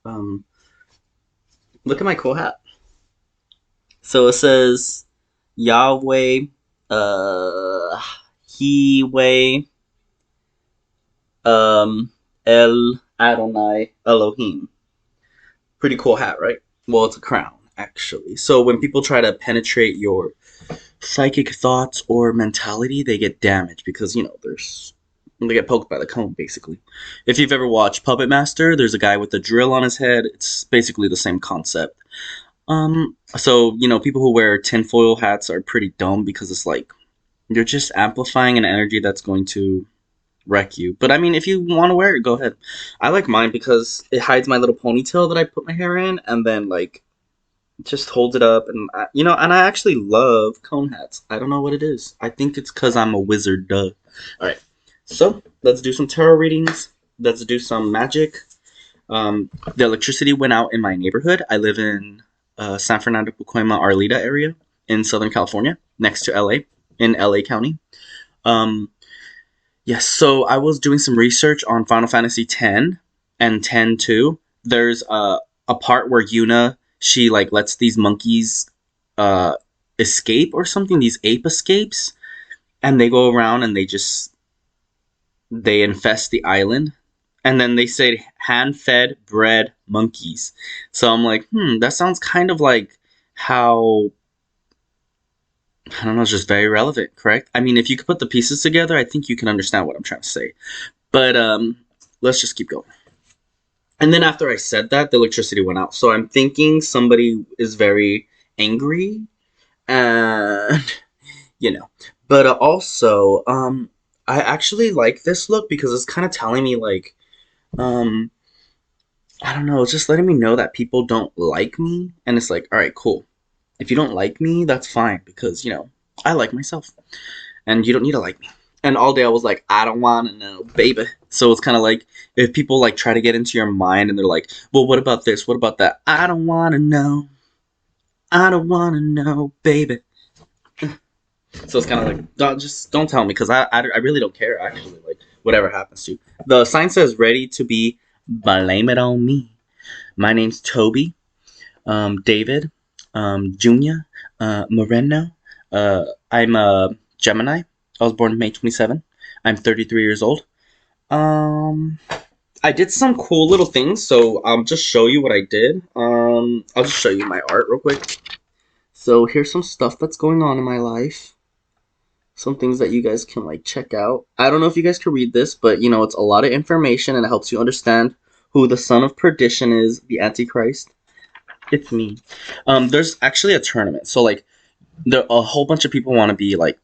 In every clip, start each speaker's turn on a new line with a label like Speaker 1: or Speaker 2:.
Speaker 1: um, Look at my cool hat. So it says Yahweh, uh, He way, El Adonai Elohim. Pretty cool hat, right? Well, it's a crown, actually. So when people try to penetrate your psychic thoughts or mentality, they get damaged because, they get poked by the cone, basically. If you've ever watched Puppet Master, there's a guy with a drill on his head. It's basically the same concept. So, people who wear tinfoil hats are pretty dumb because it's like you're just amplifying an energy that's going to wreck you. But I mean, if you want to wear it, go ahead. I like mine because it hides my little ponytail that I put my hair in, and then like just holds it up, and and I actually love cone hats. I don't know what it is. I think it's because I'm a wizard. Duh. All right, so let's do some tarot readings. Let's do some magic. The electricity went out in my neighborhood. I live in San Fernando, Pacoima, Arleta area in Southern California, next to LA, in LA County. Um, yes, so I was doing some research on Final Fantasy X and 10-2. There's a part where Yuna, she like lets these monkeys uh, escape or something, these ape escapes, and they go around and they infest the island. And then they say hand-fed bred monkeys. So I'm like, that sounds kind of like how, I don't know, it's just very relevant, correct? I mean, if you could put the pieces together, I think you can understand what I'm trying to say. But let's just keep going. And then after I said that, the electricity went out. So I'm thinking somebody is very angry, and you know. But also, I actually like this look because it's kind of telling me like, um, I don't know, it's just letting me know that people don't like me, and it's like, all right, cool. If you don't like me, that's fine because I like myself, and you don't need to like me. And all day I was like, I don't want to know, baby. So it's kind of like if people like try to get into your mind and they're like, well, what about this? What about that? I don't want to know. I don't want to know, baby. So it's kind of like, just don't tell me because I really don't care, actually. Like, whatever happens to you. The sign says, ready to be, blame it on me. My name's Toby, David, Junior, Moreno. I'm a Gemini. I was born May 27th. I'm 33 years old. Um, I did some cool little things, so I'll just show you what I did. I'll just show you my art real quick. So here's some stuff that's going on in my life. Some things that you guys can like check out. I don't know if you guys can read this, but it's a lot of information and it helps you understand who the son of perdition is, the Antichrist. It's me. There's actually a tournament. So like a whole bunch of people want to be like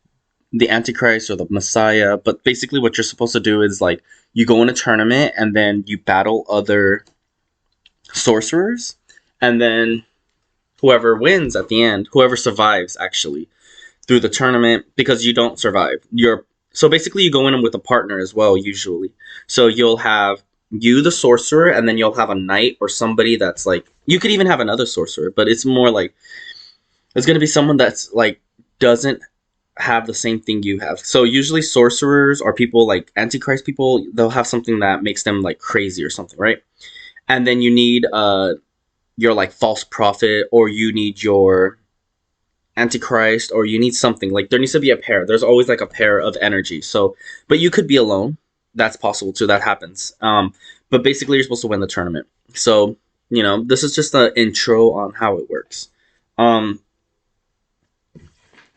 Speaker 1: the Antichrist or the Messiah, but basically what you're supposed to do is like you go in a tournament and then you battle other sorcerers, and then whoever wins at the end, whoever survives actually through the tournament, because you don't survive. So basically you go in with a partner as well usually. So you'll have you the sorcerer, and then you'll have a knight or somebody that's like, you could even have another sorcerer, but it's more like it's going to be someone that's like doesn't have the same thing you have. So usually sorcerers or people like antichrist people, they'll have something that makes them like crazy or something, right? And then you need your like false prophet, or you need your antichrist, or you need something like there needs to be a pair. There's always like a pair of energy. So, but you could be alone. That's possible too. That happens. But basically you're supposed to win the tournament. So, this is just an intro on how it works. Um,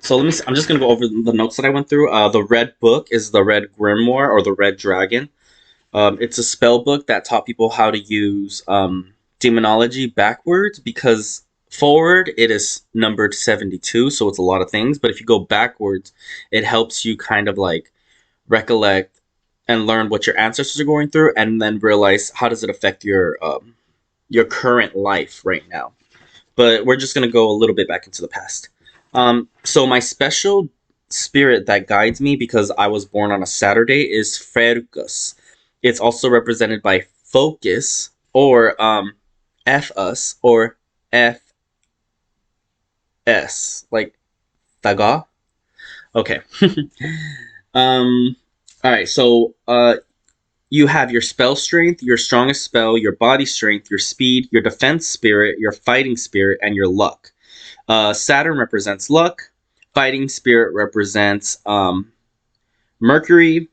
Speaker 1: So let me. I'm just gonna go over the notes that I went through. The red book is the red grimoire or the red dragon. It's a spell book that taught people how to use demonology backwards, because forward it is numbered 72, so it's a lot of things. But if you go backwards, it helps you kind of like recollect and learn what your ancestors are going through, and then realize how does it affect your current life right now. But we're just going to go a little bit back into the past. So my special spirit that guides me, because I was born on a Saturday, is Fergus. It's also represented by Focus, or F us, or FS, like Thaga. Okay. um. All right. So You have your spell strength, your strongest spell, your body strength, your speed, your defense spirit, your fighting spirit, and your luck. Saturn represents luck. Fighting spirit represents Mercury.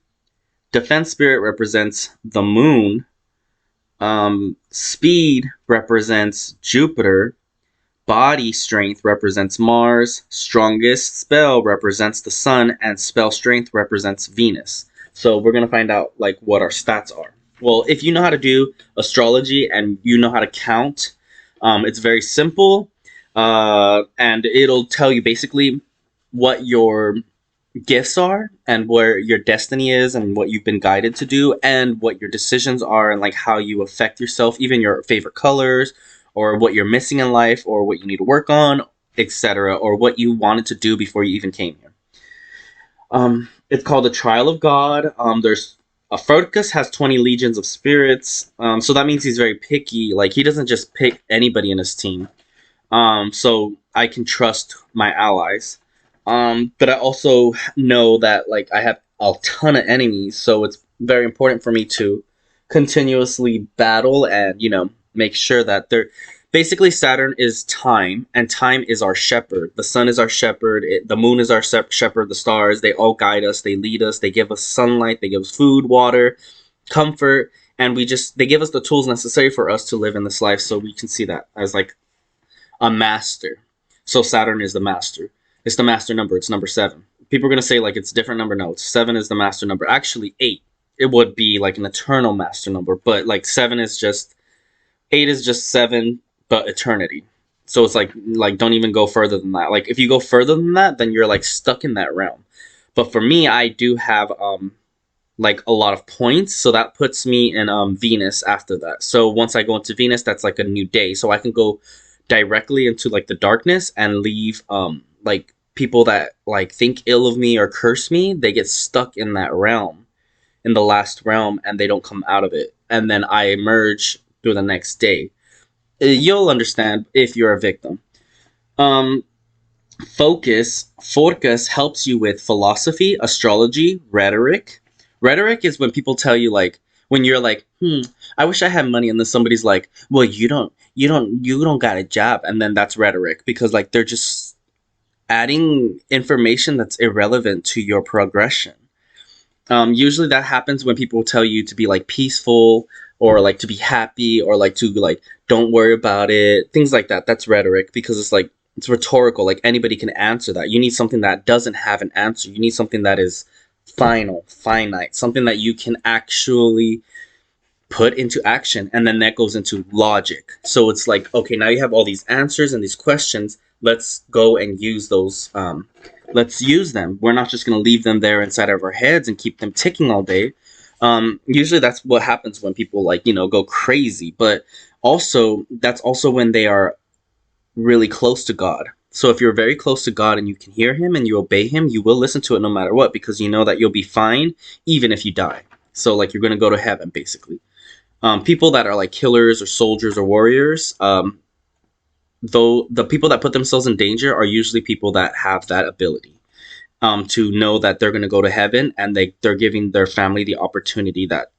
Speaker 1: Defense spirit represents the moon. Speed represents Jupiter. Body strength represents Mars. Strongest spell represents the sun, and spell strength represents Venus. So we're gonna find out like what our stats are. Well, if you know how to do astrology and you know how to count, it's very simple, and it'll tell you basically what your gifts are and where your destiny is and what you've been guided to do and what your decisions are and like how you affect yourself, even your favorite colors or what you're missing in life or what you need to work on, etc., or what you wanted to do before you even came here. It's called the Trial of God. There's Aphrodicus has 20 legions of spirits, so that means he's very picky. Like he doesn't just pick anybody in his team. So I can trust my allies. But I also know that like I have a ton of enemies, so it's very important for me to continuously battle and make sure that they're basically Saturn is time, and time is our shepherd. The sun is our shepherd. The moon is our shepherd. The stars, they all guide us. They lead us. They give us sunlight. They give us food, water, comfort, and they give us the tools necessary for us to live in this life. So we can see that as like a master. So Saturn is the master. It's the master number. It's number 7. People are going to say like it's a different number. No, 7 is the master number. Actually, 8. It would be like an eternal master number. But like 8 is just 7, but eternity. So it's like don't even go further than that. Like if you go further than that, then you're like stuck in that realm. But for me, I do have like a lot of points. So that puts me in Venus after that. So once I go into Venus, that's like a new day. So I can go directly into like the darkness and leave like people that like think ill of me or curse me, they get stuck in that realm, in the last realm, and they don't come out of it, and then I emerge through the next day. You'll understand if you're a victim. Focus helps you with philosophy, astrology, rhetoric. Rhetoric is when people tell you like, when you're like, I wish I had money, and then somebody's like, well, you don't got a job, and then that's rhetoric, because like they're just adding information that's irrelevant to your progression. Usually that happens when people tell you to be like peaceful or like to be happy or like to like don't worry about it, things like that. That's rhetoric, because it's like it's rhetorical. Like anybody can answer that. You need something that doesn't have an answer. You need something that is finite, something that you can actually put into action, and then that goes into logic. So it's like, okay, now you have all these answers and these questions. Let's go and use those. Let's use them. We're not just going to leave them there inside of our heads and keep them ticking all day. Usually that's what happens when people like, go crazy. But also, that's also when they are really close to God. So if you're very close to God and you can hear him and you obey him, you will listen to it no matter what, because you know that you'll be fine even if you die. So like you're going to go to heaven, basically. People that are like killers or soldiers or warriors, though the people that put themselves in danger are usually people that have that ability to know that they're going to go to heaven, and they're giving their family the opportunity that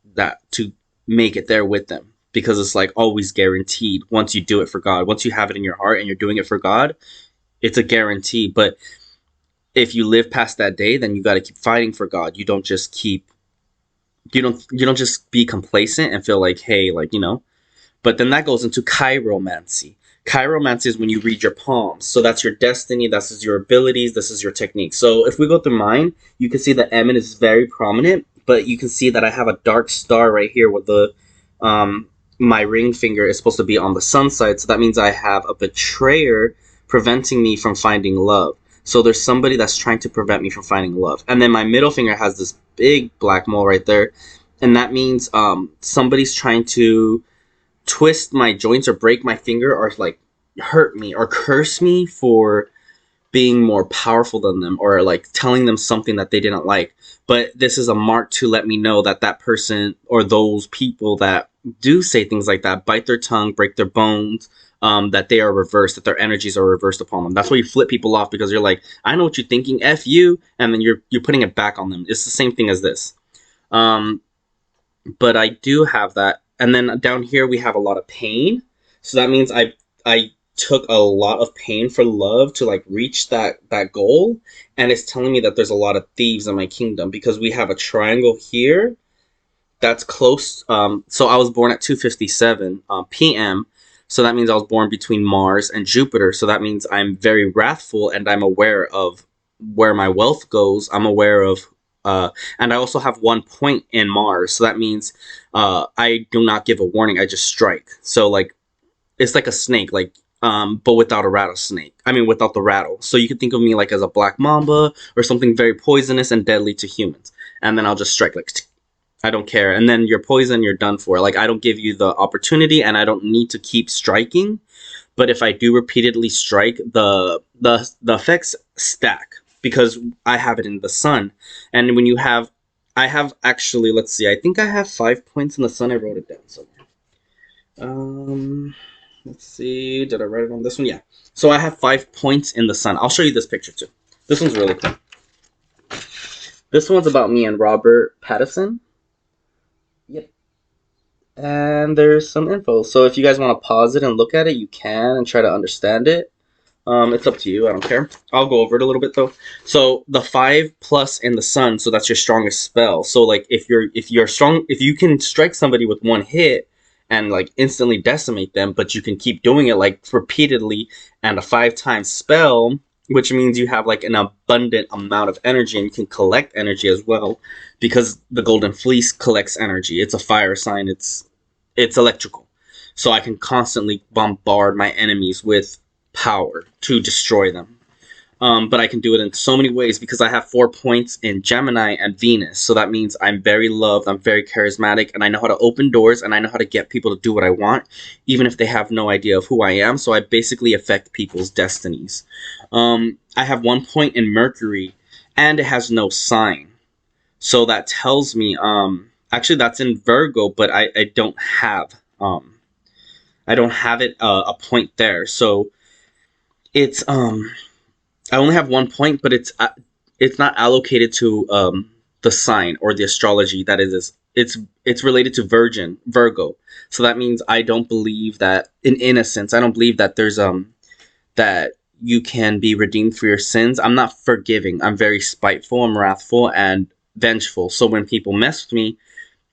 Speaker 1: to make it there with them, because it's like always guaranteed. Once you do it for God, once you have it in your heart and you're doing it for God, it's a guarantee. But if you live past that day, then you got to keep fighting for God. You don't just be complacent and feel like, hey, like, but then that goes into chiromancy. Chiromancy is when you read your palms. So that's your destiny. This is your abilities. This is your technique. So if we go through mine, you can see that Emin is very prominent, but you can see that I have a dark star right here with the, my ring finger is supposed to be on the sun side. So that means I have a betrayer preventing me from finding love. So there's somebody that's trying to prevent me from finding love. And then my middle finger has this big black mole right there. And that means somebody's trying to twist my joints or break my finger or like hurt me or curse me for being more powerful than them, or like telling them something that they didn't like. But this is a mark to let me know that that person or those people that do say things like that, bite their tongue, break their bones, that they are reversed, that their energies are reversed upon them. That's why you flip people off, because you're like, I know what you're thinking, F you, and then you're putting it back on them. It's the same thing as this. but I do have that. And then down here we have a lot of pain. So that means I took a lot of pain for love to like reach that goal, and it's telling me that there's a lot of thieves in my kingdom because we have a triangle here that's close. So I was born at 2:57 p.m. So that means I was born between Mars and Jupiter. So that means I'm very wrathful and I'm aware of where my wealth goes. I'm aware of, and I also have 1 point in Mars. So that means I do not give a warning. I just strike. So like it's like a snake, like but without a rattlesnake. I mean, without the rattle. So you can think of me like as a black mamba or something very poisonous and deadly to humans. And then I'll just strike like I don't care. And then you're poisoned, you're done for. Like I don't give you the opportunity and I don't need to keep striking. But if I do repeatedly strike, the effects stack because I have it in the sun. And when you have I have actually, let's see, I think I have 5 points in the sun. I wrote it down somewhere. Let's see, did I write it on this one? Yeah. So I have 5 points in the sun. I'll show you this picture too. This one's really cool. This one's about me and Robert Pattinson. Yep. And there's some info. So if you guys want to pause it and look at it, you can and try to understand it. It's up to you. I don't care. I'll go over it a little bit though. So the 5+ in the sun, so that's your strongest spell. So like if you're strong, if you can strike somebody with one hit and like instantly decimate them, but you can keep doing it like repeatedly and a 5 times spell, which means you have like an abundant amount of energy and you can collect energy as well because the golden fleece collects energy. It's a fire sign. It's electrical. So I can constantly bombard my enemies with power to destroy them. But I can do it in so many ways because I have 4 points in Gemini and Venus. So that means I'm very loved, I'm very charismatic, and I know how to open doors and I know how to get people to do what I want, even if they have no idea of who I am. So I basically affect people's destinies. I have 1 point in Mercury and it has no sign. So that tells me, actually that's in Virgo, but I don't have, I don't have it a point there. So it's I only have 1 point, but it's not allocated to the sign or the astrology that it is. It's related to Virgo. So that means I don't believe that in innocence. I don't believe that there's that you can be redeemed for your sins. I'm not forgiving. I'm very spiteful. I'm wrathful and vengeful. So when people mess with me,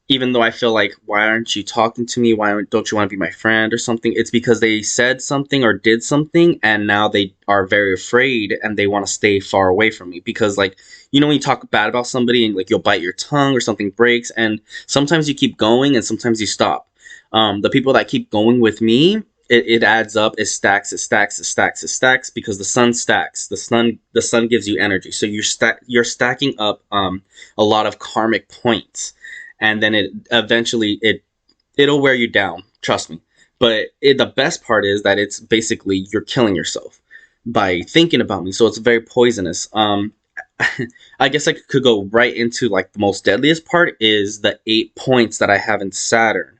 Speaker 1: even though I feel like, why aren't you talking to me? Why don't you want to be my friend or something? It's because they said something or did something and now they are very afraid and they want to stay far away from me. Because like, you know, when you talk bad about somebody and like you'll bite your tongue or something breaks and sometimes you keep going and sometimes you stop. The people that keep going with me, it adds up, it stacks, it stacks, it stacks, it stacks because the sun stacks. The sun gives you energy. So you're stacking up a lot of karmic points. And then it eventually it'll wear you down, trust me. But the best part is that it's basically you're killing yourself by thinking about me. So it's very poisonous. I guess I could go right into like the most deadliest part is the 8 points that I have in Saturn.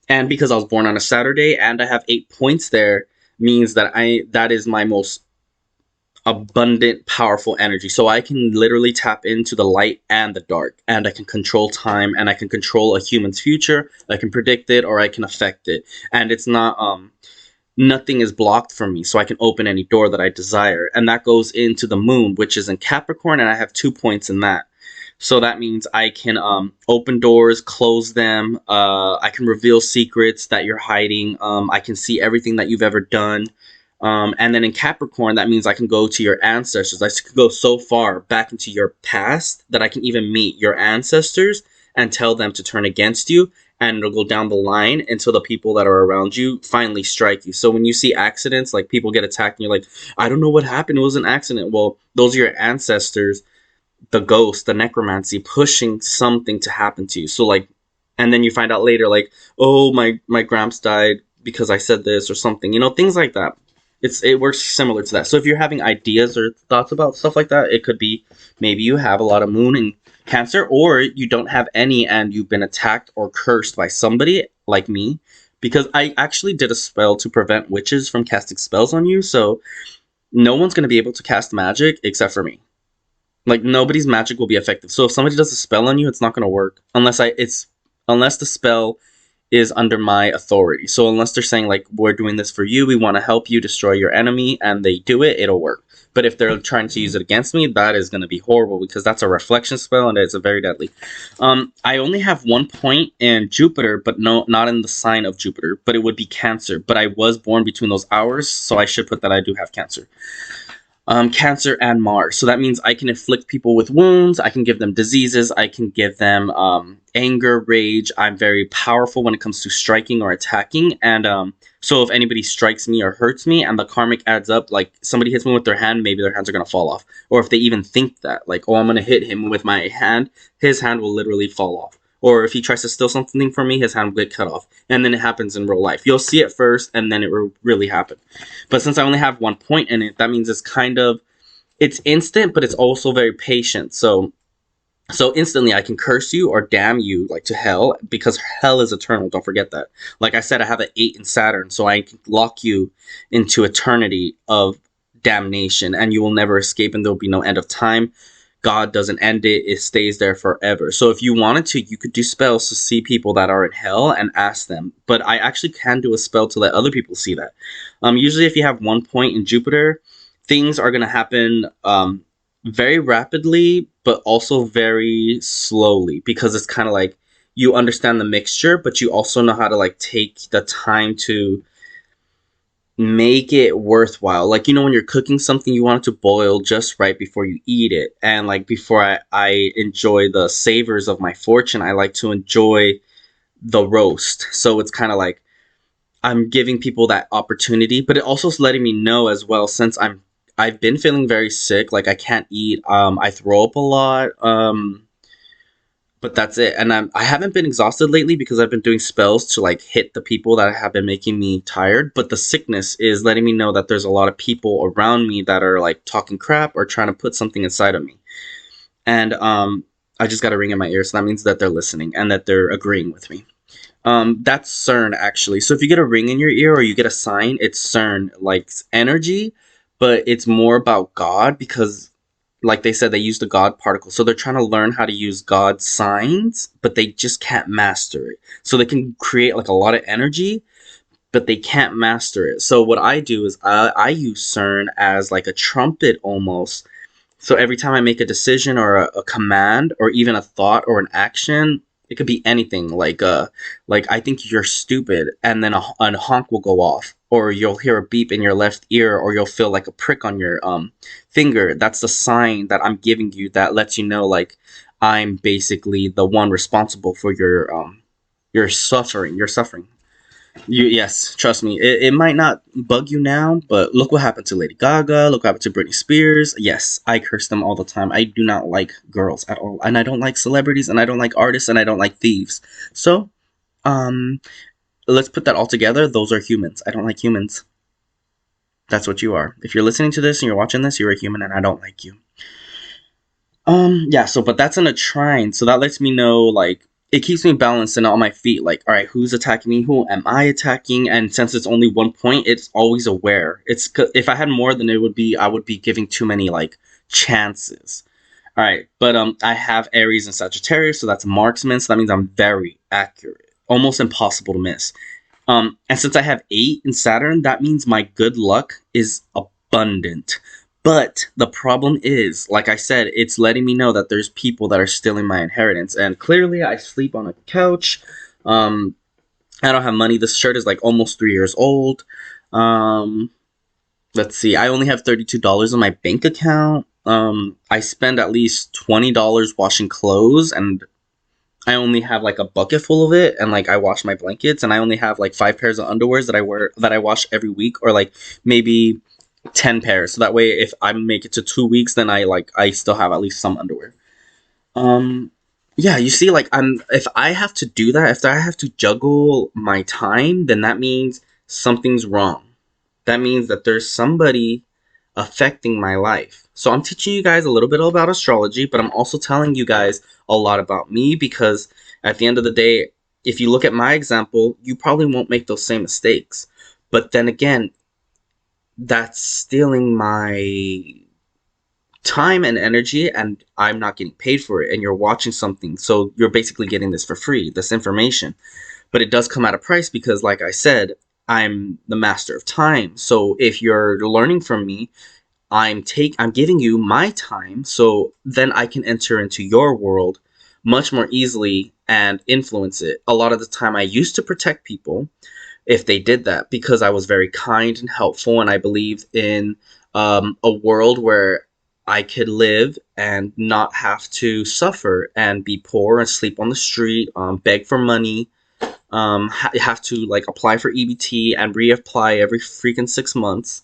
Speaker 1: And because I was born on a Saturday and I have 8 points there means that that is my most abundant, powerful energy. So I can literally tap into the light and the dark, and I can control time, and I can control a human's future. I can predict it, or I can affect it, and it's not nothing is blocked from me. So I can open any door that I desire, and that goes into the moon, which is in Capricorn, and I have 2 points in that. So that means I can open doors, close them. I can reveal secrets that you're hiding. I can see everything that you've ever done. And then in Capricorn, that means I can go to your ancestors. I could go so far back into your past that I can even meet your ancestors and tell them to turn against you. And it'll go down the line until the people that are around you finally strike you. So when you see accidents, like people get attacked and you're like, I don't know what happened. It was an accident. Well, those are your ancestors, the ghost, the necromancy, pushing something to happen to you. So like, and then you find out later, like, oh, my gramps died because I said this or something, you know, things like that. It works similar to that. So if you're having ideas or thoughts about stuff like that, it could be maybe you have a lot of moon in Cancer, or you don't have any and you've been attacked or cursed by somebody like me. Because I actually did a spell to prevent witches from casting spells on you, so no one's going to be able to cast magic except for me. Like, nobody's magic will be effective. So if somebody does a spell on you, it's not going to work unless it's unless the spell is under my authority. So unless they're saying like, we're doing this for you, we want to help you destroy your enemy, and they do it, it'll work. But if they're trying to use it against me, that is going to be horrible, because that's a reflection spell and it's a very deadly. I only have 1 point in Jupiter, but no, not in the sign of Jupiter, but it would be Cancer. But I was born between those hours, so I should put that I do have Cancer. Cancer and Mars. So that means I can inflict people with wounds. I can give them diseases. I can give them anger, rage. I'm very powerful when it comes to striking or attacking. And so if anybody strikes me or hurts me and the karmic adds up, like somebody hits me with their hand, maybe their hands are going to fall off. Or if they even think that, like, oh, I'm going to hit him with my hand, his hand will literally fall off. Or if he tries to steal something from me, his hand will get cut off. And then it happens in real life. You'll see it first, and then it will really happen. But since I only have 1 point in it, that means it's kind of, it's instant, but it's also very patient. So instantly I can curse you or damn you like to hell, because hell is eternal. Don't forget that. Like I said, I have an 8 in Saturn, so I can lock you into eternity of damnation, and you will never escape, and there will be no end of time. God doesn't end it, it stays there forever. So if you wanted to, you could do spells to see people that are in hell and ask them. But I actually can do a spell to let other people see that. Usually if you have 1 point in Jupiter, things are going to happen very rapidly, but also very slowly, because it's kind of like you understand the mixture, but you also know how to like take the time to make it worthwhile. Like, you know, when you're cooking something, you want it to boil just right before you eat it. And like before I enjoy the savors of my fortune, I like to enjoy the roast. So it's kind of like I'm giving people that opportunity, but it also is letting me know as well, since I've been feeling very sick, like I can't eat, I throw up a lot, but that's it. And I haven't been exhausted lately because I've been doing spells to like hit the people that have been making me tired. But the sickness is letting me know that there's a lot of people around me that are like talking crap or trying to put something inside of me. And I just got a ring in my ear, so that means that they're listening and that they're agreeing with me. That's CERN actually. So if you get a ring in your ear or you get a sign, it's CERN, like energy, but it's more about God, because like they said, they use the God particle. So they're trying to learn how to use God's signs, but they just can't master it. So they can create like a lot of energy, but they can't master it. So what I do is I use CERN as like a trumpet almost. So every time I make a decision or a command or even a thought or an action, it could be anything, like I think you're stupid, and then a honk will go off, or you'll hear a beep in your left ear, or you'll feel like a prick on your finger. That's the sign that I'm giving you, that lets you know like I'm basically the one responsible for your suffering. Your suffering. Yes, trust me. It might not bug you now, but look what happened to Lady Gaga. Look what happened to Britney Spears. Yes, I curse them all the time. I do not like girls at all, and I don't like celebrities, and I don't like artists, and I don't like thieves. So, um, let's put that all together. Those are humans. I don't like humans. That's what you are. If you're listening to this and you're watching this, you're a human, and I don't like you. Yeah, so, but that's in a trine, so that lets me know, like, it keeps me balanced and on my feet, like, alright, who's attacking me, who am I attacking, and since it's only 1 point, it's always aware. If I had more, then I would be giving too many, like, chances. Alright, but, I have Aries and Sagittarius, so that's marksman, so that means I'm very accurate. Almost impossible to miss. And since I have 8 in Saturn, that means my good luck is abundant. But the problem is, like I said, it's letting me know that there's people that are stealing my inheritance. And clearly, I sleep on a couch. I don't have money. This shirt is like almost 3 years old. Let's see. I only have $32 in my bank account. I spend at least $20 washing clothes, and I only have like a bucket full of it, and like I wash my blankets, and I only have like 5 pairs of underwears that I wash every week, or like maybe 10 pairs. So that way, if I make it to 2 weeks, then I still have at least some underwear. Yeah, you see, like if I have to do that, if I have to juggle my time, then that means something's wrong. That means that there's somebody affecting my life. So I'm teaching you guys a little bit about astrology, but I'm also telling you guys a lot about me, because at the end of the day, if you look at my example, you probably won't make those same mistakes. But then again, that's stealing my time and energy, and I'm not getting paid for it, and you're watching something, so you're basically getting this for free, this information. But it does come at a price because, like I said, I'm the master of time. So if you're learning from me, I'm giving you my time, so then I can enter into your world much more easily and influence it. A lot of the time I used to protect people if they did that because I was very kind and helpful, and I believed in a world where I could live and not have to suffer and be poor and sleep on the street, beg for money, have to like apply for EBT and reapply every freaking 6 months,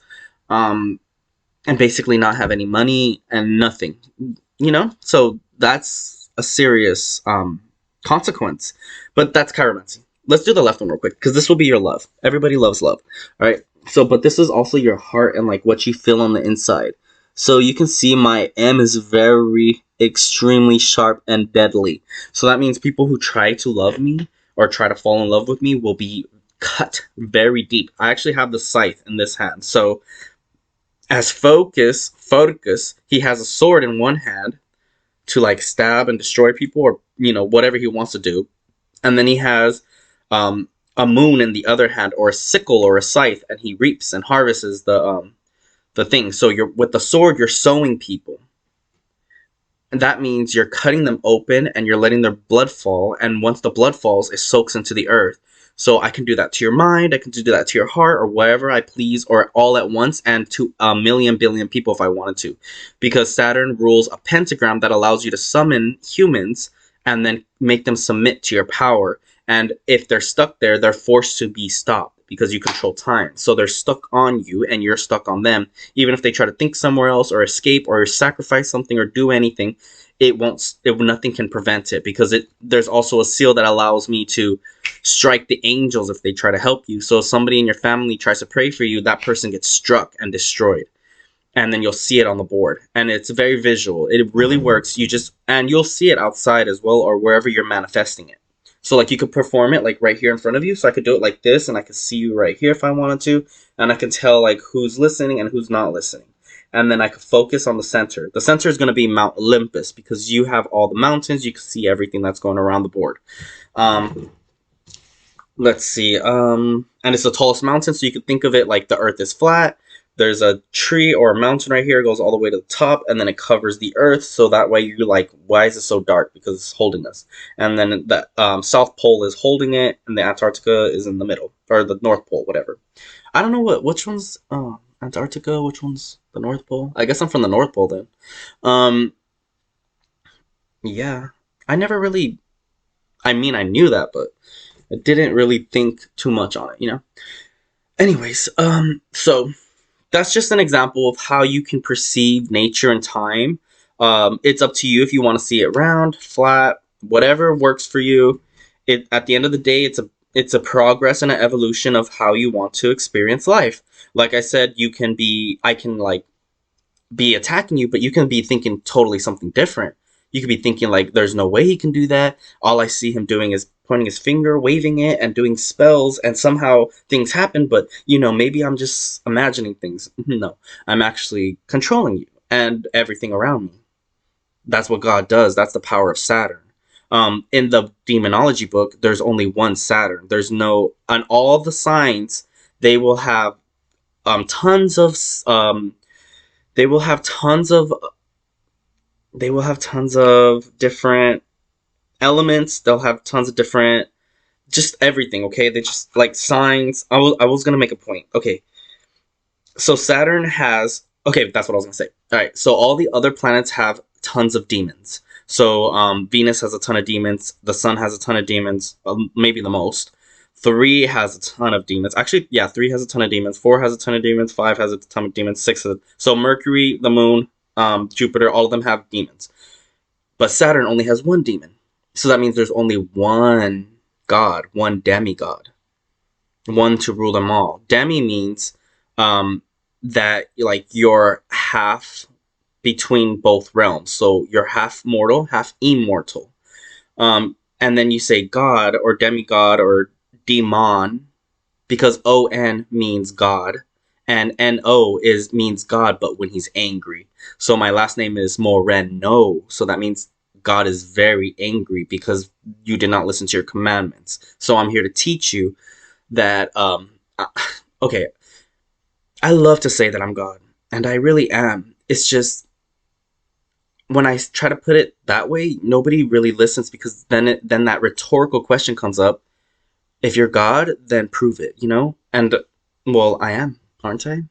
Speaker 1: um, and basically not have any money and nothing, So that's a serious consequence. But that's chiromancy. Let's do the left one real quick because this will be your love. Everybody loves love, all right? So, but this is also your heart and like what you feel on the inside. So you can see my M is very extremely sharp and deadly. So that means people who try to love me or try to fall in love with me will be cut very deep. I actually have the scythe in this hand. So as focus, he has a sword in one hand to like stab and destroy people or whatever he wants to do, and then he has a moon in the other hand, or a sickle or a scythe, and he reaps and harvests the thing. So you're with the sword, you're sowing people, and that means you're cutting them open and you're letting their blood fall. And once the blood falls, it soaks into the earth. So I can do that to your mind, I can do that to your heart, or whatever I please, or all at once, and to a million billion people if I wanted to. Because Saturn rules a pentagram that allows you to summon humans and then make them submit to your power. And if they're stuck there, they're forced to be stopped because you control time. So they're stuck on you and you're stuck on them. Even if they try to think somewhere else or escape or sacrifice something or do anything, nothing can prevent it, because there's also a seal that allows me to strike the angels if they try to help you. So if somebody in your family tries to pray for you, that person gets struck and destroyed. And then you'll see it on the board. And it's very visual. It really works. And you'll see it outside as well, or wherever you're manifesting it. So like you could perform it like right here in front of you. So I could do it like this, and I could see you right here if I wanted to. And I can tell like who's listening and who's not listening. And then I could focus on the center. The center is going to be Mount Olympus, because you have all the mountains. You can see everything that's going around the board. Let's see. And it's the tallest mountain, so you can think of it like the earth is flat. There's a tree or a mountain right here, it goes all the way to the top, and then it covers the earth, so that way you're like, why is it so dark? Because it's holding us. And then the South Pole is holding it, and the Antarctica is in the middle, or the North Pole, whatever. I don't know which one's Antarctica, which one's the North Pole. I guess I'm from the North Pole then. Yeah. I never really, I knew that, but I didn't really think too much on it, Anyways, so that's just an example of how you can perceive nature and time. It's up to you if you want to see it round, flat, whatever works for you. At the end of the day, it's a progress and an evolution of how you want to experience life. Like I said, I can like be attacking you, but you can be thinking totally something different. You could be thinking like, there's no way he can do that. All I see him doing is pointing his finger, waving it, and doing spells, and somehow things happen, but, maybe I'm just imagining things. No, I'm actually controlling you and everything around me. That's what God does. That's the power of Saturn. In the demonology book, there's only one Saturn. There's no, on all of the signs, they will have tons of, they will have tons of different elements. They'll have tons of different, just everything. Okay, they just like signs. I was gonna make a point. Okay, so Saturn has, okay, that's what I was gonna say. All right, so all the other planets have tons of demons. So Venus has a ton of demons. The Sun has a ton of demons, maybe the most. 3 has a ton of demons. Actually, yeah, 3 has a ton of demons. 4 has a ton of demons. 5 has a ton of demons. 6 has, so Mercury, the Moon, Jupiter, all of them have demons. But Saturn only has one demon. So that means there's only one god, one demigod, one to rule them all. Demi means that like you're half between both realms. So you're half mortal, half immortal. And then you say god or demigod or demon, because O-N means God, and N-O is means God, but when he's angry. So my last name is Moreno, so that means God is very angry because you did not listen to your commandments. So I'm here to teach you that okay, I love to say that I'm God, and I really am. It's just when I try to put it that way, nobody really listens because then that rhetorical question comes up. If you're God, then prove it, you know? And well, I am, aren't I?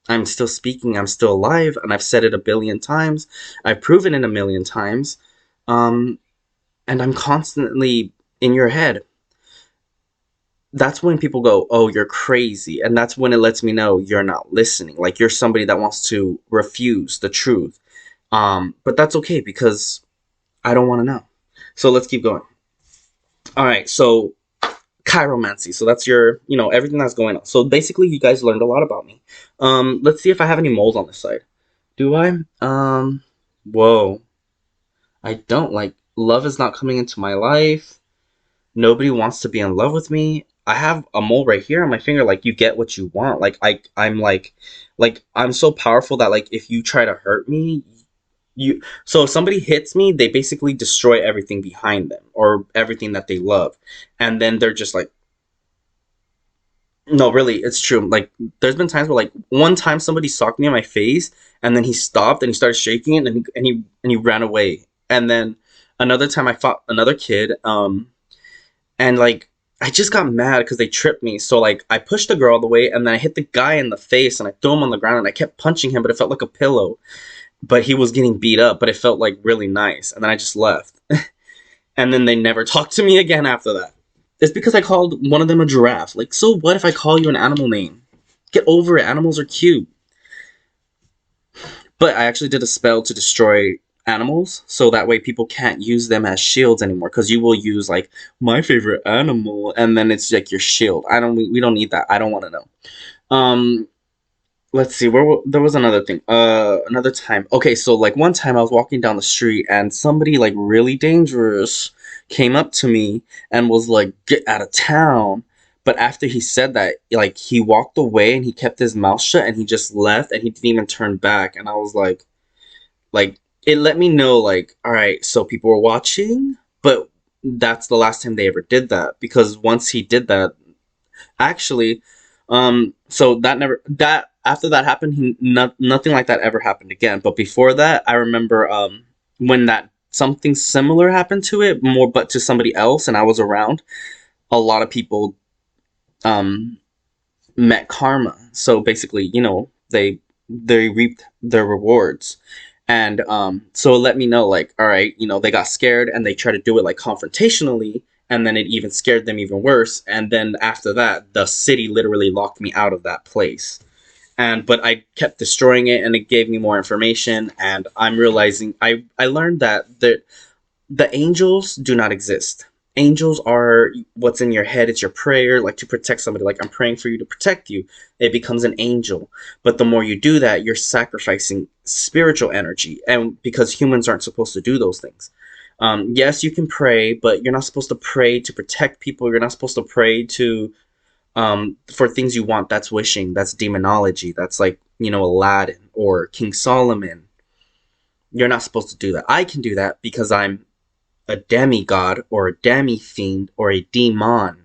Speaker 1: I'm still speaking, I'm still alive, and I've said it a billion times. I've proven it a million times. Um, and I'm constantly in your head. That's when people go, "Oh, you're crazy." And that's when it lets me know you're not listening. Like you're somebody that wants to refuse the truth. But that's okay because I don't want to know. So let's keep going. All right, so chiromancy. So that's your, everything that's going on. So basically, you guys learned a lot about me. Let's see if I have any moles on this side. Do I? Whoa. I don't. Like, love is not coming into my life. Nobody wants to be in love with me. I have a mole right here on my finger. Like, you get what you want. Like, I'm like, I'm so powerful that, like, if you try to hurt me, so if somebody hits me, they basically destroy everything behind them or everything that they love. And then they're just like, no, really, it's true. Like, there's been times where, like, one time somebody socked me in my face, and then he stopped and he started shaking it, and he ran away. And then another time I fought another kid, and like I just got mad because they tripped me. So like I pushed the girl all the way, and then I hit the guy in the face, and I threw him on the ground, and I kept punching him, but it felt like a pillow. But he was getting beat up, but it felt like really nice, and then I just left. And then they never talked to me again after that. It's because I called one of them a giraffe. Like, so what if I call you an animal name? Get over it. Animals are cute. But I actually did a spell to destroy animals, so that way people can't use them as shields anymore. Because you will use like my favorite animal, and then it's like your shield. We don't need that. I don't want to know. Um, let's see there was another thing, another time. Okay, so like one time I was walking down the street and somebody like really dangerous came up to me and was like, get out of town. But after he said that, like, he walked away and he kept his mouth shut and he just left and he didn't even turn back. And I was like, it let me know, like, all right, so people were watching. But that's the last time they ever did that, because once he did that, actually, so that after that happened, nothing like that ever happened again. But before that, I remember when that something similar happened to it, more but to somebody else, and I was around. A lot of people um met karma. So basically, they reaped their rewards. And so it let me know, like, all right, they got scared and they tried to do it like confrontationally, and then it even scared them even worse. And then after that, the city literally locked me out of that place. And but I kept destroying it, and it gave me more information. And I'm realizing I learned that the angels do not exist. Angels are what's in your head. It's your prayer, like to protect somebody. Like, I'm praying for you to protect you. It becomes an angel. But the more you do that, you're sacrificing spiritual energy. And because humans aren't supposed to do those things. Yes, you can pray, but you're not supposed to pray to protect people. You're not supposed to pray to for things you want. That's wishing. That's demonology. That's like, Aladdin or King Solomon. You're not supposed to do that. I can do that because I'm a demigod or a demi-fiend or a demon.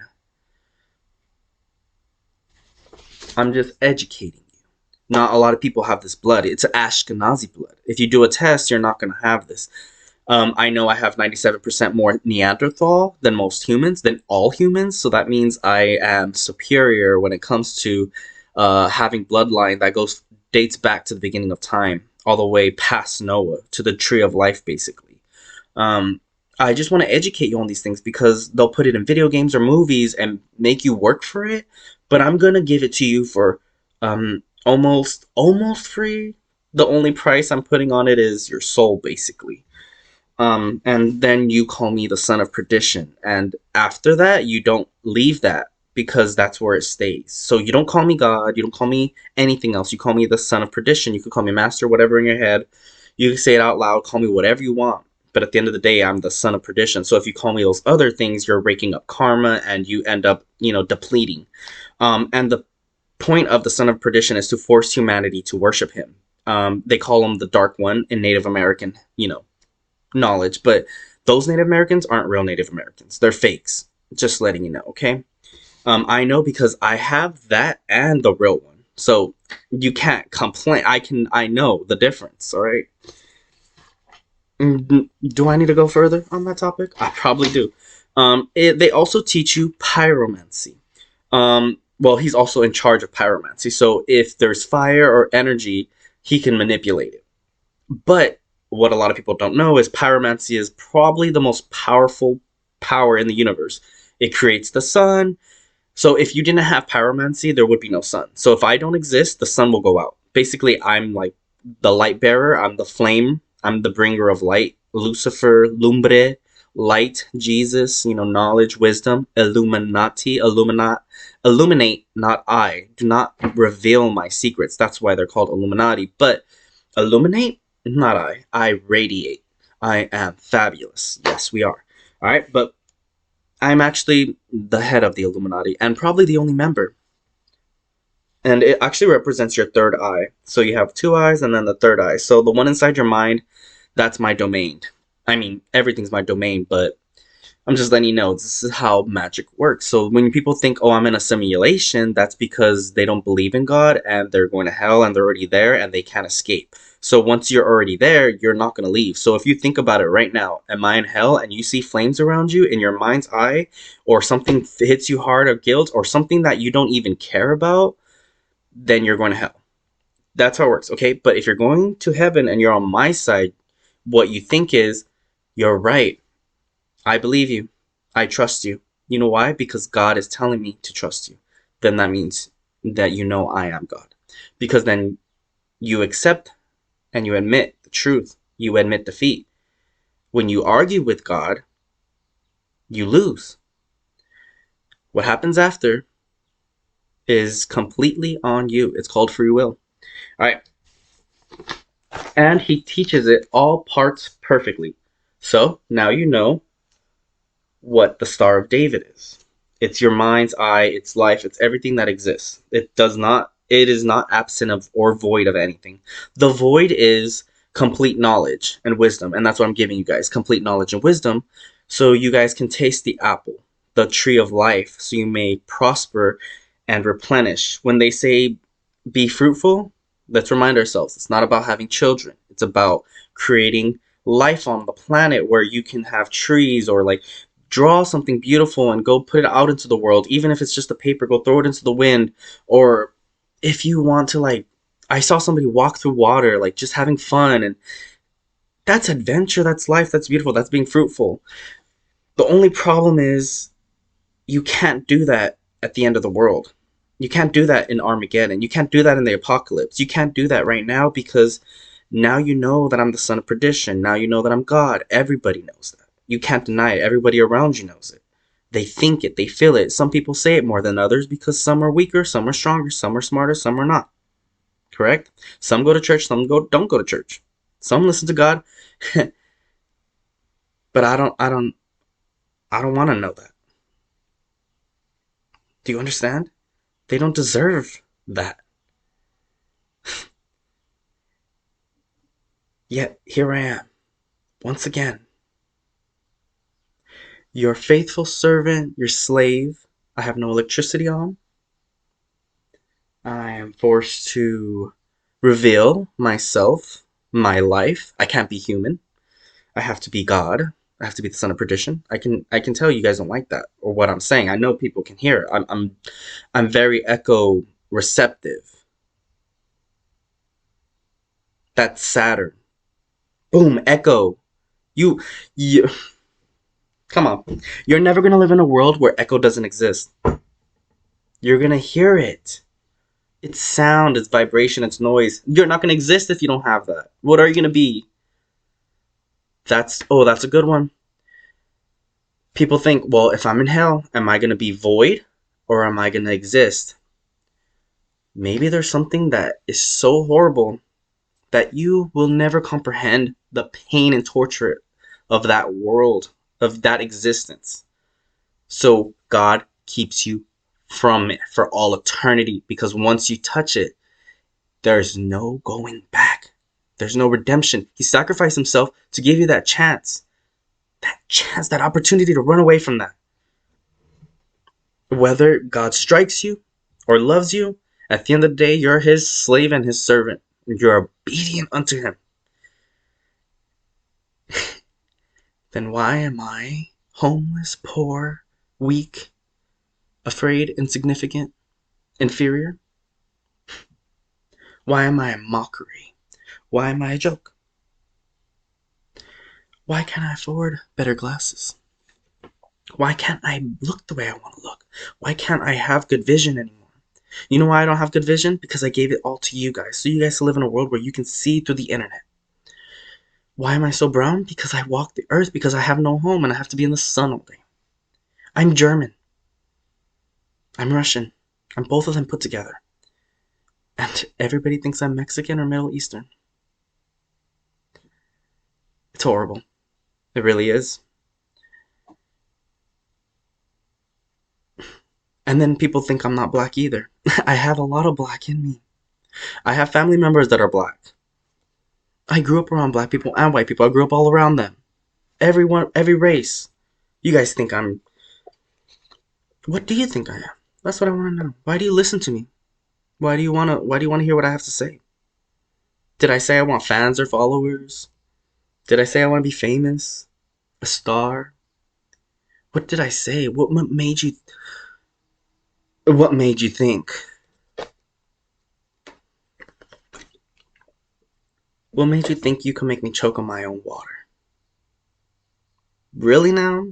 Speaker 1: I'm just educating you. Not a lot of people have this blood. It's an Ashkenazi blood. If you do a test, you're not going to have this. I know I have 97% more Neanderthal than most humans, than all humans. So that means I am superior when it comes to having bloodline that dates back to the beginning of time, all the way past Noah to the tree of life, basically. I just want to educate you on these things because they'll put it in video games or movies and make you work for it. But I'm gonna give it to you for almost free. The only price I'm putting on it is your soul, basically. And then you call me the son of perdition. And after that, you don't leave that because that's where it stays. So you don't call me God. You don't call me anything else. You call me the son of perdition. You can call me master, whatever in your head. You can say it out loud. Call me whatever you want. But at the end of the day, I'm the son of perdition. So if you call me those other things, you're raking up karma and you end up, depleting. And the point of the son of perdition is to force humanity to worship him. They call him the Dark One in Native American, knowledge, but those Native Americans aren't real Native Americans. They're fakes. Just letting you know, okay? I know because I have that and the real one. So you can't complain. I know the difference, all right? Do I need to go further on that topic? I probably do. They also teach you pyromancy. Well, he's also in charge of pyromancy. So if there's fire or energy, he can manipulate it. But what a lot of people don't know is pyromancy is probably the most powerful power in the universe. It creates the sun. So if you didn't have pyromancy, there would be no sun. So if I don't exist, the sun will go out. Basically, I'm like the light bearer. I'm the flame. I'm the bringer of light. Lucifer, lumbre, light, Jesus, knowledge, wisdom, illuminati, illuminate, not I. Do not reveal my secrets. That's why they're called illuminati. But illuminate, not I. I radiate. I am fabulous. Yes, we are. All right, but I'm actually the head of the Illuminati and probably the only member. And it actually represents your third eye. So you have two eyes and then the third eye. So the one inside your mind, that's my domain. I mean, everything's my domain, but I'm just letting you know this is how magic works. So when people think, oh, I'm in a simulation, that's because they don't believe in God and they're going to hell and they're already there and they can't escape. So once you're already there, you're not going to leave. So if you think about it right now, am I in hell and you see flames around you in your mind's eye, or something hits you hard or guilt or something that you don't even care about, then you're going to hell. That's how it works, okay? But if you're going to heaven and you're on my side, what you think is, you're right. I believe you. I trust you. You know why? Because God is telling me to trust you. Then that means that I am God. Because then you accept and you admit the truth. You admit defeat. When you argue with God, you lose. What happens after is completely on you. It's called free will. All right. And he teaches it all parts perfectly. So now you know what the Star of David is. It's your mind's eye, it's life, it's everything that exists. It is not absent of or void of anything. The void is complete knowledge and wisdom, and that's what I'm giving you guys, complete knowledge and wisdom, so you guys can taste the apple, the tree of life, so you may prosper and replenish. When they say be fruitful, let's remind ourselves, it's not about having children. It's about creating life on the planet where you can have trees, or like draw something beautiful and go put it out into the world. Even if it's just a paper, go throw it into the wind. Or if you want to, like, I saw somebody walk through water, like just having fun, and that's adventure, that's life, that's beautiful, that's being fruitful. The only problem is you can't do that at the end of the world. You can't do that in Armageddon. You can't do that in the apocalypse. You can't do that right now, because now you know that I'm the son of perdition. Now you know that I'm God. Everybody knows that. You can't deny it. Everybody around you knows it. They think it. They feel it. Some people say it more than others because some are weaker, some are stronger, some are smarter, some are not. Correct? Some go to church, some don't go to church. Some listen to God. But I don't want to know that. Do you understand? They don't deserve that. Yet here I am, once again, your faithful servant, your slave. I have no electricity on. I am forced to reveal myself, my life. I can't be human. I have to be God. I have to be the son of perdition. I can tell you guys don't like that or what I'm saying. I know people can hear it. I'm very echo receptive. That's Saturn. Boom, echo. You come on. You're never gonna live in a world where echo doesn't exist. You're gonna hear it. It's sound, it's vibration, it's noise. You're not gonna exist if you don't have that. What are you gonna be? That's a good one. People think, well, if I'm in hell, am I gonna be void or am I gonna exist? Maybe there's something that is so horrible that you will never comprehend the pain and torture of that world, of that existence. So God keeps you from it for all eternity, because once you touch it, there's no going back. There's no redemption. He sacrificed himself to give you that chance, that opportunity to run away from that. Whether God strikes you or loves you, at the end of the day, you're his slave and his servant. You're obedient unto him. Then why am I homeless, poor, weak, afraid, insignificant, inferior? Why am I a mockery? Why am I a joke? Why can't I afford better glasses? Why can't I look the way I want to look? Why can't I have good vision anymore? You know why I don't have good vision? Because I gave it all to you guys. So you guys live in a world where you can see through the internet. Why am I so brown? Because I walk the earth, because I have no home and I have to be in the sun all day. I'm German. I'm Russian. I'm both of them put together. And everybody thinks I'm Mexican or Middle Eastern. It's horrible. It really is. And then people think I'm not black either. I have a lot of black in me. I have family members that are black. I grew up around black people and white people. I grew up all around them. Everyone, every race. You guys think I'm... What do you think I am? That's what I want to know. Why do you listen to me? Why do you want to hear what I have to say? Did I say I want fans or followers? Did I say I want to be famous? A star? What did I say? What made you think? What made you think you could make me choke on my own water? Really now?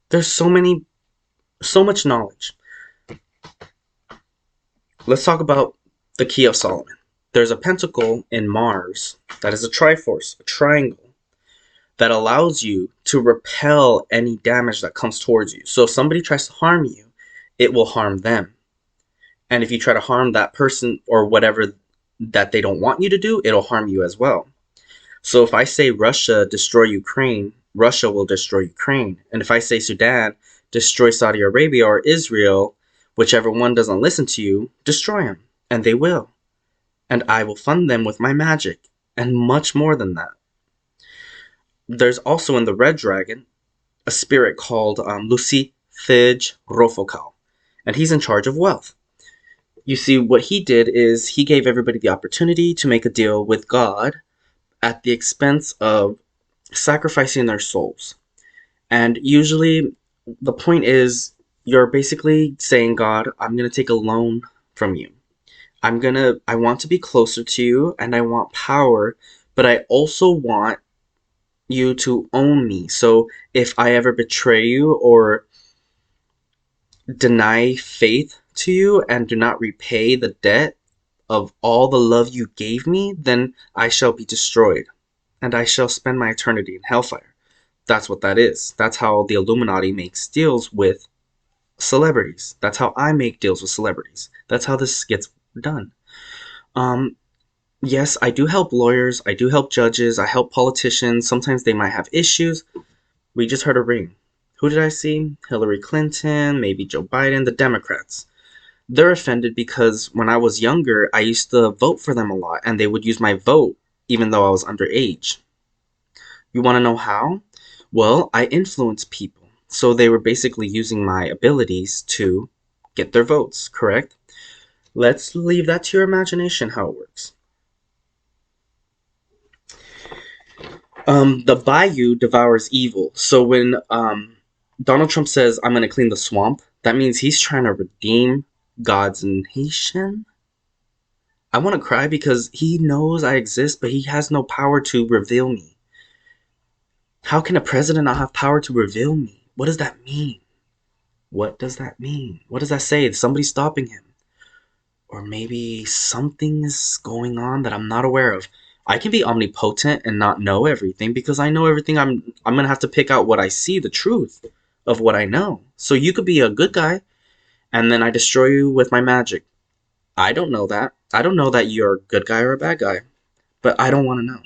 Speaker 1: There's so much knowledge. Let's talk about the Key of Solomon. There's a pentacle in Mars that is a triforce, a triangle, that allows you to repel any damage that comes towards you. So if somebody tries to harm you, it will harm them. And if you try to harm that person or whatever that they don't want you to do, it'll harm you as well. So if I say Russia, destroy Ukraine, Russia will destroy Ukraine. And if I say Sudan, destroy Saudi Arabia or Israel, whichever one doesn't listen to you, destroy them. And they will. And I will fund them with my magic. And much more than that. There's also in the Red Dragon a spirit called Lucy Thij Rofokal. And he's in charge of wealth. You see, what he did is he gave everybody the opportunity to make a deal with God at the expense of sacrificing their souls. And usually the point is you're basically saying, God, I'm going to take a loan from you. I want to be closer to you and I want power, but I also want you to own me. So if I ever betray you or deny faith to you and do not repay the debt of all the love you gave me, then I shall be destroyed and I shall spend my eternity in hellfire. That's what that is. That's how the Illuminati makes deals with celebrities. That's how I make deals with celebrities. That's how this gets done. Yes, I do help lawyers. I do help judges. I help politicians. Sometimes they might have issues. We just heard a ring. Who did I see? Hillary Clinton, maybe Joe Biden, the Democrats. They're offended because when I was younger, I used to vote for them a lot, and they would use my vote even though I was underage. You want to know how? Well, I influence people. So they were basically using my abilities to get their votes, correct? Let's leave that to your imagination how it works. The bayou devours evil. So when Donald Trump says, I'm going to clean the swamp, that means he's trying to redeem God's nation. I want to cry because he knows I exist, but he has no power to reveal me. How can a president not have power to reveal me? What does that mean? What does that mean? What does that say? Somebody's stopping him. Or maybe something is going on that I'm not aware of. I can be omnipotent and not know everything because I know everything. I'm going to have to pick out what I see, the truth of what I know. So you could be a good guy and then I destroy you with my magic. I don't know that. I don't know that you're a good guy or a bad guy, but I don't want to know.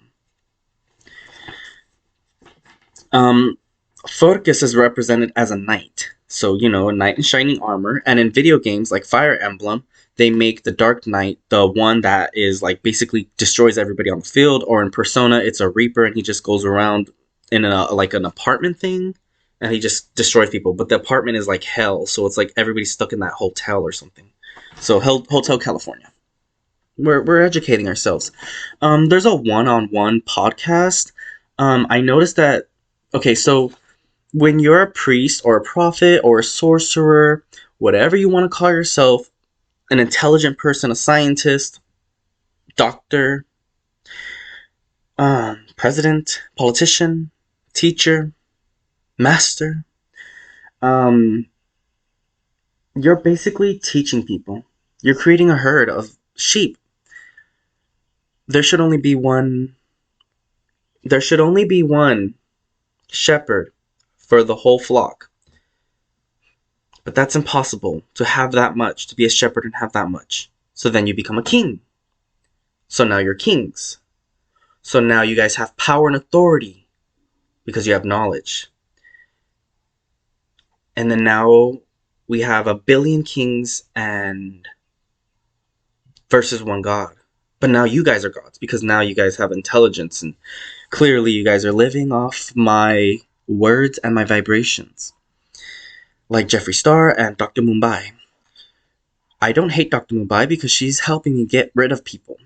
Speaker 1: Forcas is represented as a knight. So, you know, a knight in shining armor. And in video games like Fire Emblem, they make the Dark Knight the one that is like basically destroys everybody on the field. Or in Persona, it's a Reaper and he just goes around in a like an apartment thing and he just destroys people. But the apartment is like hell, so it's like everybody's stuck in that hotel or something. So Hotel California. We're educating ourselves. There's a one-on-one podcast. I noticed that. Okay, so when you're a priest or a prophet or a sorcerer, whatever you want to call yourself, an intelligent person, a scientist, doctor, president, politician, teacher, master, um, you're basically teaching people. You're creating a herd of sheep. There should only be one. There should only be one shepherd for the whole flock. But that's impossible to have that much, to be a shepherd and have that much. So then you become a king. So now you're kings. So now you guys have power and authority because you have knowledge. And then now we have 1,000,000,000 kings and versus one god. But now you guys are gods because now you guys have intelligence and clearly you guys are living off my words and my vibrations. Like Jeffree Star and Dr. Mumbai. I don't hate Dr. Mumbai because she's helping me get rid of people.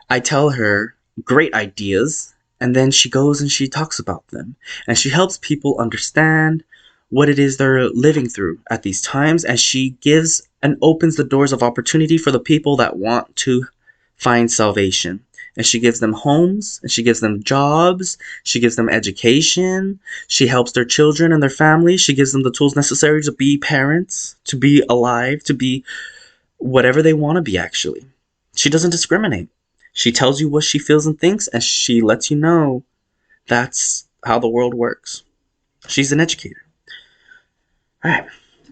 Speaker 1: I tell her great ideas, and then she goes and she talks about them. And she helps people understand what it is they're living through at these times, and she gives and opens the doors of opportunity for the people that want to find salvation. And she gives them homes, and she gives them jobs, she gives them education, she helps their children and their families, she gives them the tools necessary to be parents, to be alive, to be whatever they want to be actually. She doesn't discriminate. She tells you what she feels and thinks, and she lets you know that's how the world works. She's an educator. Alright,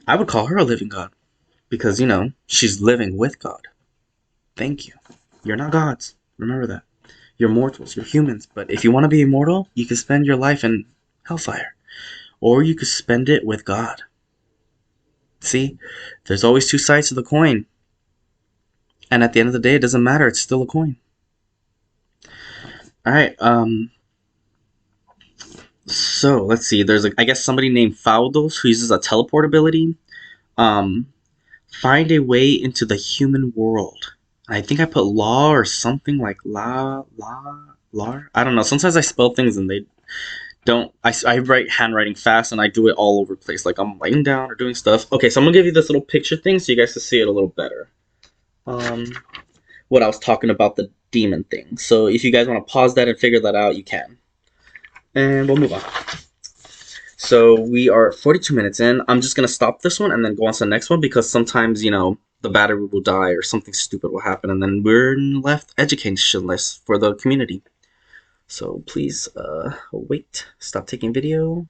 Speaker 1: I would call her a living God, because, you know, she's living with God. Thank you. You're not gods. Remember that. You're mortals. You're humans. But if you want to be immortal, you can spend your life in hellfire. Or you could spend it with God. See? There's always two sides to the coin. And at the end of the day, it doesn't matter. It's still a coin. Alright, so, let's see. There's, I guess, somebody named Faudos who uses a teleport ability. Find a way into the human world. I think I put law or something like la. I don't know. Sometimes I spell things and they don't. I write handwriting fast and I do it all over the place. Like I'm writing down or doing stuff. Okay, so I'm gonna give you this little picture thing so you guys can see it a little better. What I was talking about, the demon thing. So if you guys want to pause that and figure that out, you can. And we'll move on. So we are 42 minutes in. I'm just gonna stop this one and then go on to the next one because sometimes, you know, the battery will die or something stupid will happen and then we're left educationless for the community. So please wait, stop taking video.